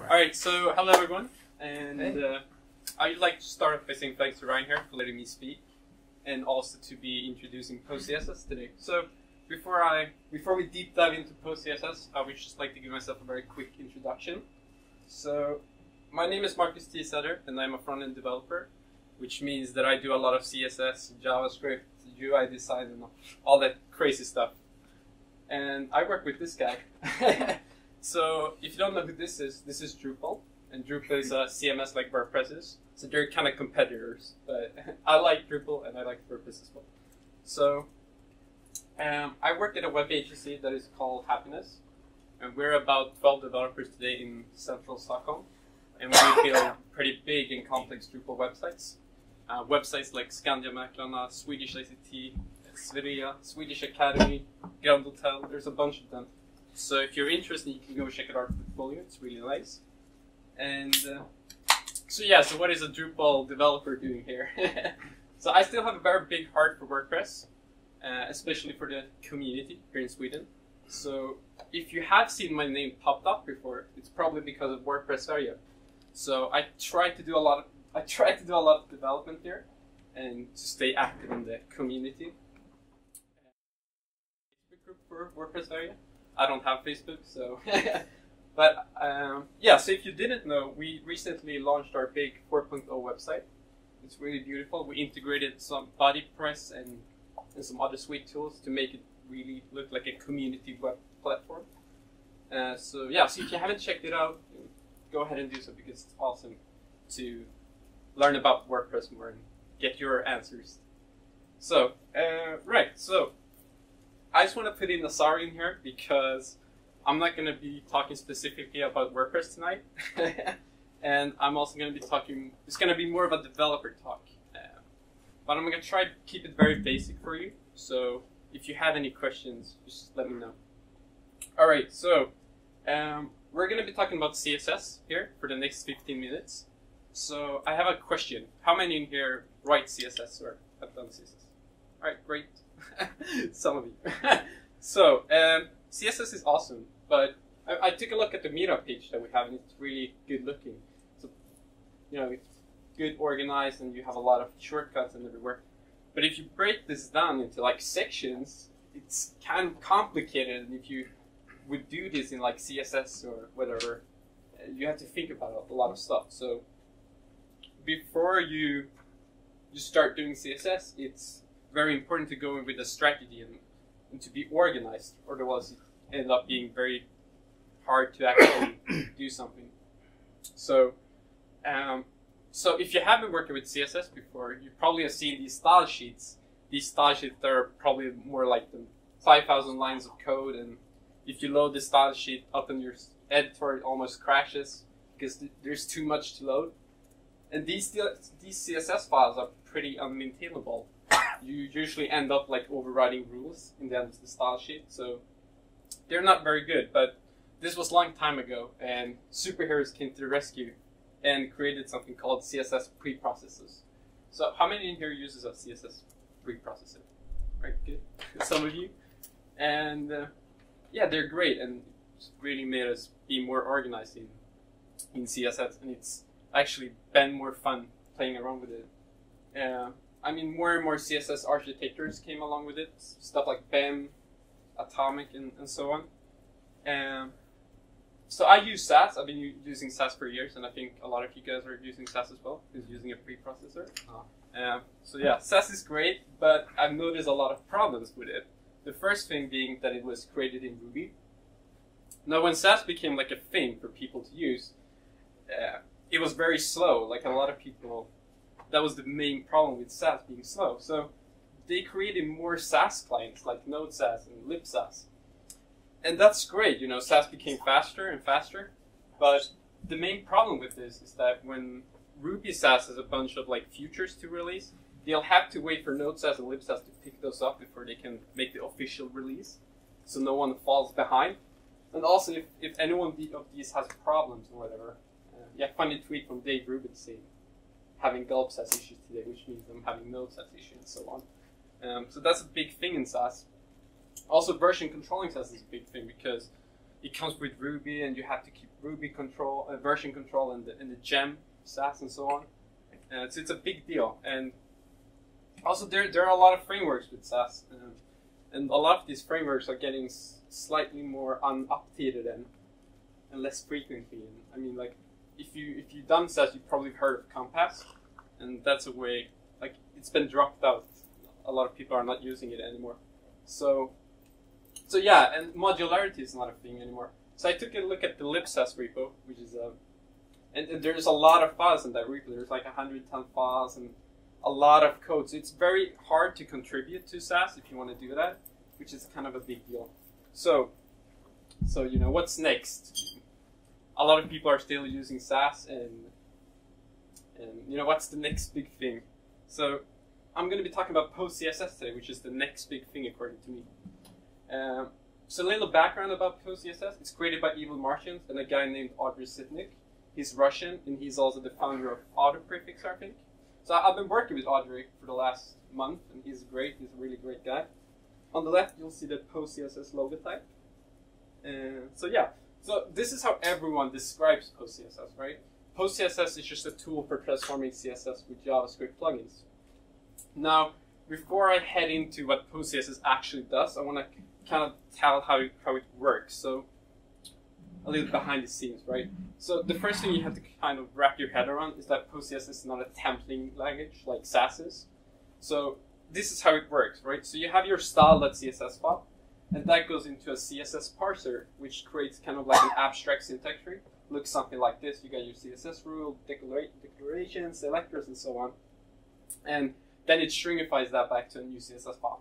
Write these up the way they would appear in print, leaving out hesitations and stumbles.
Alright, so hello everyone, and I'd like to start off by saying thanks to Ryan here for letting me speak, and also to be introducing PostCSS today. So before we deep dive into PostCSS, I would just like to give myself a very quick introduction. So my name is Tisäter, and I'm a front-end developer, which means that I do a lot of CSS, JAVASCRIpt, UI design, and all that crazy stuff. And I work with this guy. So if you don't know who this is Drupal, and Drupal is a CMS like WordPress is. So they're kind of competitors, but I like Drupal and I like WordPress as well. So I work at a web agency that is called Happiness, and we're about 12 developers today in central Stockholm, and we build pretty big and complex Drupal websites. Websites like Skandiamäklarna, Swedish ICT, Sverige, Swedish Academy, Grand Hotel, there's a bunch of them. So if you're interested, you can go check out our portfolio, it's really nice. And so what is a Drupal developer doing here? So I still have a very big heart for WordPress, especially for the community here in Sweden. So if you have seen my name popped up before, it's probably because of WordPress area. So I try to do a lot of development here and to stay active in the community. Facebook group for WordPress area. I don't have Facebook, so but so if you didn't know, we recently launched our big 4.0 website. It's really beautiful. We integrated some body press and some other sweet tools to make it really look like a community web platform. So if you haven't checked it out, go ahead and do so, because it's awesome to learn about WordPress more and get your answers. So so I just want to put in a sorry in here, because I'm not going to be talking specifically about WordPress tonight. And I'm also going to be talking, it's going to be more of a developer talk. But I'm going to try to keep it very basic for you. So if you have any questions, just let me know. Alright, so we're going to be talking about CSS here for the next 15 minutes. So I have a question. How many in here write CSS or have done CSS? Alright, great. Some of you. So CSS is awesome, but I took a look at the Meetup page that we have, and it's really good looking. So it's good organized, and you have a lot of shortcuts and everywhere. But if you break this down into like sections, it's kind of complicated. And if you would do this in like CSS or whatever, you have to think about a lot of stuff. So before you start doing CSS, it's very important to go in with a strategy and to be organized, otherwise it ends up being very hard to actually do something. So if you haven't worked with CSS before, you probably have seen these style sheets. These style sheets are probably more like the 5,000 lines of code, and if you load the style sheet up in your editor, it almost crashes because there's too much to load. And these CSS files are pretty unmaintainable. You usually end up like overriding rules in the end of the style sheet, so they're not very good. But this was a long time ago, and superheroes came to the rescue and created something called CSS preprocessors. So how many in here uses a CSS preprocessor? Right, good. Some of you. And they're great, and it's really made us be more organized in CSS, and it's actually been more fun playing around with it. More and more CSS architectures came along with it, stuff like BEM, Atomic, and so on. So I use Sass. I've been using Sass for years, and I think a lot of you guys are using Sass as well, who's using a preprocessor. Sass is great, but I've noticed a lot of problems with it. The first thing being that it was created in Ruby. Now, when Sass became like a thing for people to use, it was very slow. Like a lot of people, that was the main problem with Sass being slow. So they created more Sass clients like NodeSass and LIBSASS. And that's great, Sass became faster and faster. But the main problem with this is that when Ruby Sass has a bunch of like futures to release, they'll have to wait for NodeSass and LIBSASS to pick those up before they can make the official release, so no one falls behind. And also, if any one of these has problems or whatever, funny tweet from Dave Rubin saying having LIBSASS issues today, which means I'm having NodeSass issues and so on. So that's a big thing in Sass. Also, version controlling Sass is a big thing, because it comes with Ruby, and you have to keep Ruby control, version control, and the gem SAS and so on. So it's a big deal. And also there are a lot of frameworks with SAS, and a lot of these frameworks are getting slightly more updated and less frequently. And I mean, like if you've done SAS, you've probably heard of Compass, and that's a way, like, it's been dropped out. A lot of people are not using it anymore. So yeah, and modularity is not a thing anymore. So I took a look at the LIBSASS repo, which is and there's a lot of files in that repo. There's like 110 files and a lot of code. So it's very hard to contribute to SAS if you want to do that, which is kind of a big deal. So you know, what's next? A lot of people are still using SAS, and you know, what's the next big thing? So I'm going to be talking about PostCSS today, which is the next big thing according to me. So a little background about PostCSS. It's created by Evil Martians and a guy named Audrey Sitnik. He's Russian, and he's also the founder of AutoPrefix, I think. So I've been working with Audrey for the last month, and he's great. He's a really great guy. On the left, you'll see the PostCSS logo type. So yeah, so this is how everyone describes PostCSS, right? PostCSS is just a tool for transforming CSS with JavaScript plugins. Now, before I head into what PostCSS actually does, I want to kind of tell how it works. So a little behind the scenes, right? So the first thing you have to kind of wrap your head around is that PostCSS is not a templating language like SAS is. So this is how it works, right? So you have your style.css file, and that goes into a CSS parser, which creates kind of like an abstract syntax tree. Looks something like this. You got your CSS rule, declarations, selectors, and so on. And then it stringifies that back to a new CSS file.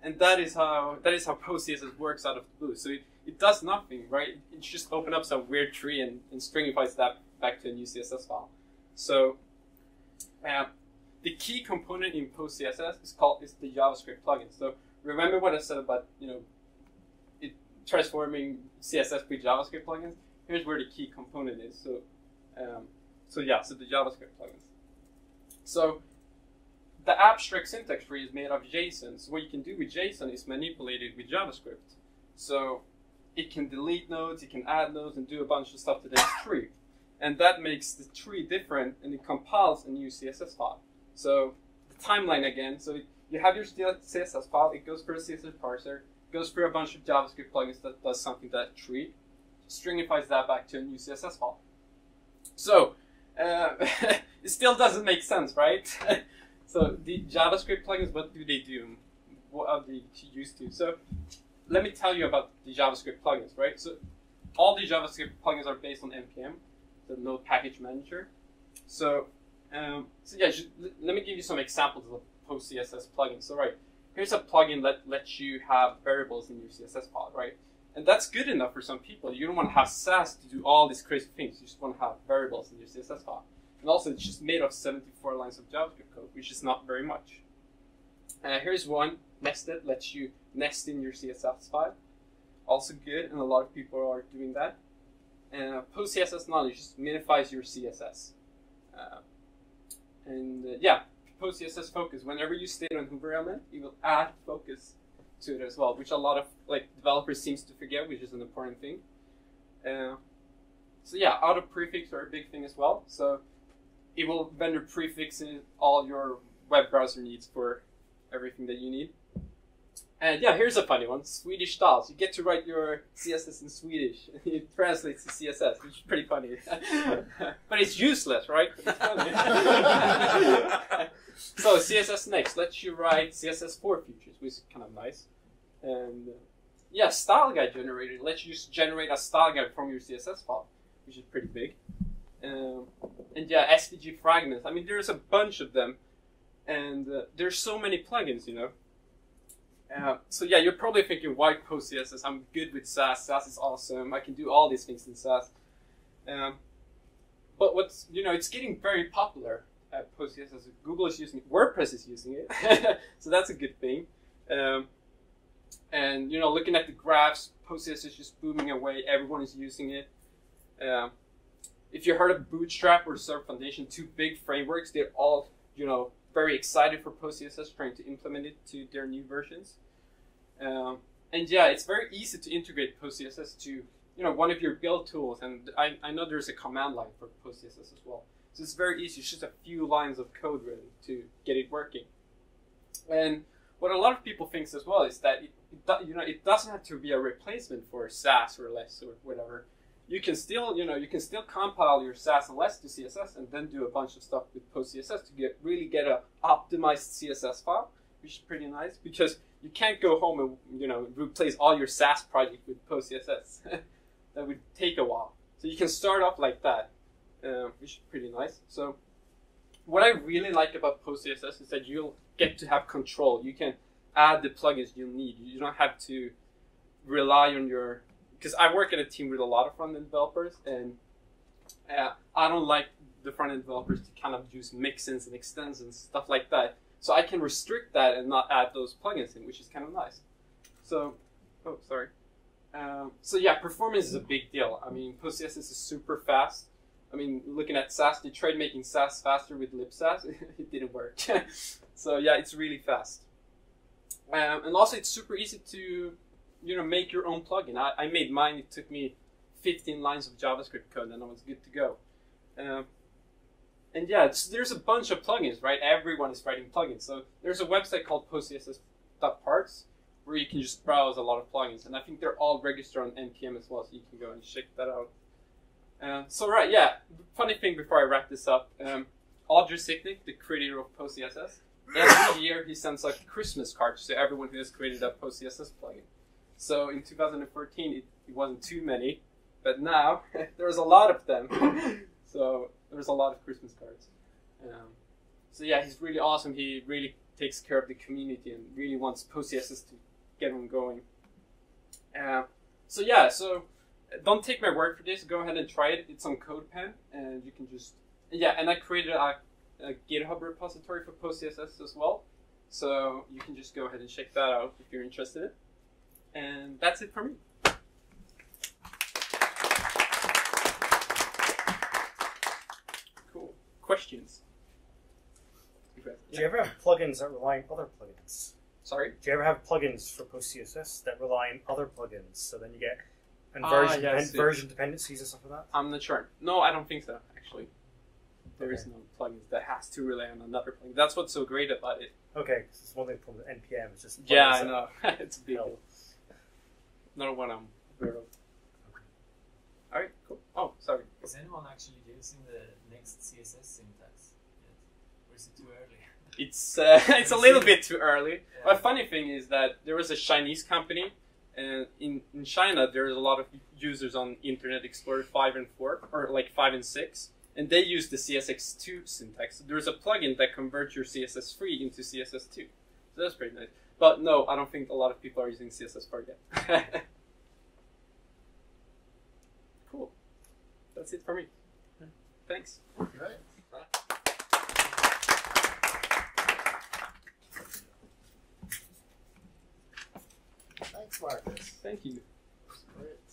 And that is how PostCSS works out of the blue. So it does nothing, right? It just opens up some weird tree and stringifies that back to a new CSS file. So the key component in PostCSS is the JavaScript plugin. So remember what I said about, you know, it transforming CSS with JavaScript plugins? Here's where the key component is. So the JavaScript plugins. So the abstract syntax tree is made of JSON. So what you can do with JSON is manipulate it with JavaScript. So it can delete nodes, it can add nodes, and do a bunch of stuff to this tree. And that makes the tree different, and it compiles a new CSS file. So the timeline again. So you have your CSS file, it goes through a CSS parser, goes through a bunch of JavaScript plugins that does something to that tree, stringifies that back to a new CSS file. So it still doesn't make sense, right? So the JavaScript plugins, what do they do? What are they used to? So let me tell you about the JavaScript plugins, right? So all the JavaScript plugins are based on NPM, the Node Package Manager. So yeah, let me give you some examples of PostCSS plugins. So right, here's a plugin that lets you have variables in your CSS file, right? And that's good enough for some people. You don't want to have SAS to do all these crazy things. You just want to have variables in your CSS file. And also, it's just made of 74 lines of JavaScript code, which is not very much. Here's one, Nested, lets you nest in your CSS file. Also good, and a lot of people are doing that. PostCSS Knowledge just minifies your CSS. Yeah, PostCSS Focus. Whenever you state an Hoover element, you will add focus to it as well, which a lot of developers seems to forget, which is an important thing. So yeah, auto prefix are a big thing as well. So it will vendor prefix in all your web browser needs for everything that you need. And yeah, here's a funny one, Swedish styles. You get to write your CSS in Swedish. It translates to CSS, which is pretty funny. But it's useless, right? It's funny. So CSS Next lets you write CSS4 features, which is kind of nice. And yeah, Style Guide Generator lets you just generate a style guide from your CSS file, which is pretty big. And yeah, SVG fragments. I mean, there's a bunch of them, and there's so many plugins, you know. So yeah, you're probably thinking, why PostCSS? I'm good with SAS. SAS is awesome. I can do all these things in SAS. But what's, you know, it's getting very popular at PostCSS. Google is using it. WordPress is using it. So that's a good thing. And, you know, looking at the graphs, PostCSS is just booming away. Everyone is using it. If you heard of Bootstrap or Server Foundation, two big frameworks, they're all, you know, very excited for PostCSS, trying to implement it to their new versions. And yeah, it's very easy to integrate PostCSS to one of your build tools. And I know there's a command line for PostCSS as well. So it's very easy. It's just a few lines of code really to get it working. And what a lot of people think as well is that it doesn't have to be a replacement for SAS or LESS or whatever. You can still compile your SAS and LESS to CSS and then do a bunch of stuff with PostCSS to really get a optimized CSS file, which is pretty nice because you can't go home and replace all your SAS project with PostCSS. That would take a while. So you can start off like that, which is pretty nice. So what I really like about PostCSS is that you'll get to have control. You can add the plugins you need. You don't have to rely on your... Because I work in a team with a lot of front-end developers, and I don't like the front-end developers to kind of use mix-ins and extends and stuff like that. So I can restrict that and not add those plugins in, which is kind of nice. So, so yeah, performance is a big deal. I mean, PostCSS is super fast. I mean, looking at SAS, they tried making SAS faster with LIBSASS. It didn't work. So yeah, it's really fast. And also it's super easy to, make your own plugin. I made mine. It took me 15 lines of JavaScript code and I was good to go. And yeah, there's a bunch of plugins, right? Everyone is writing plugins. So there's a website called postcss.parts where you can just browse a lot of plugins. And I think they're all registered on NPM as well, so you can go and check that out. So right, yeah, funny thing before I wrap this up, Audrey Sicknick, the creator of PostCSS, every year he sends like Christmas cards to everyone who has created a PostCSS plugin. So in 2014, it wasn't too many, but now there's a lot of them. So there's a lot of Christmas cards. So yeah, he's really awesome. He really takes care of the community and really wants PostCSS to get them going. So yeah, so don't take my word for this. Go ahead and try it. It's on CodePen, and you can just and I created a GitHub repository for PostCSS as well. So you can just go ahead and check that out if you're interested. And that's it for me. Cool. Questions? Do you ever have plugins that rely on other plugins? Sorry? Do you ever have plugins for PostCSS that rely on other plugins? So then you get version dependencies and stuff like that? I'm not sure. No, I don't think so, actually. There is no plugins that has to rely on another plugin. That's what's so great about it. Okay, because it's one thing from NPM. It's just yeah, I know. It's a big deal. Not what I'm aware of. Okay. All right, cool. Oh, sorry. Is anyone actually using the next CSS syntax yet? Or is it too early? It's a little bit too early. Yeah. But funny thing is that there was a Chinese company, and in China there's a lot of users on Internet Explorer 5 and 4, or like 5 and 6, and they use the CSS2 syntax. So there's a plugin that converts your CSS3 into CSS2. So that's pretty nice. But no, I don't think a lot of people are using CSS4 yet. Cool. That's it for me. Thanks. Right. Thanks, Marcus. Thank you. Great.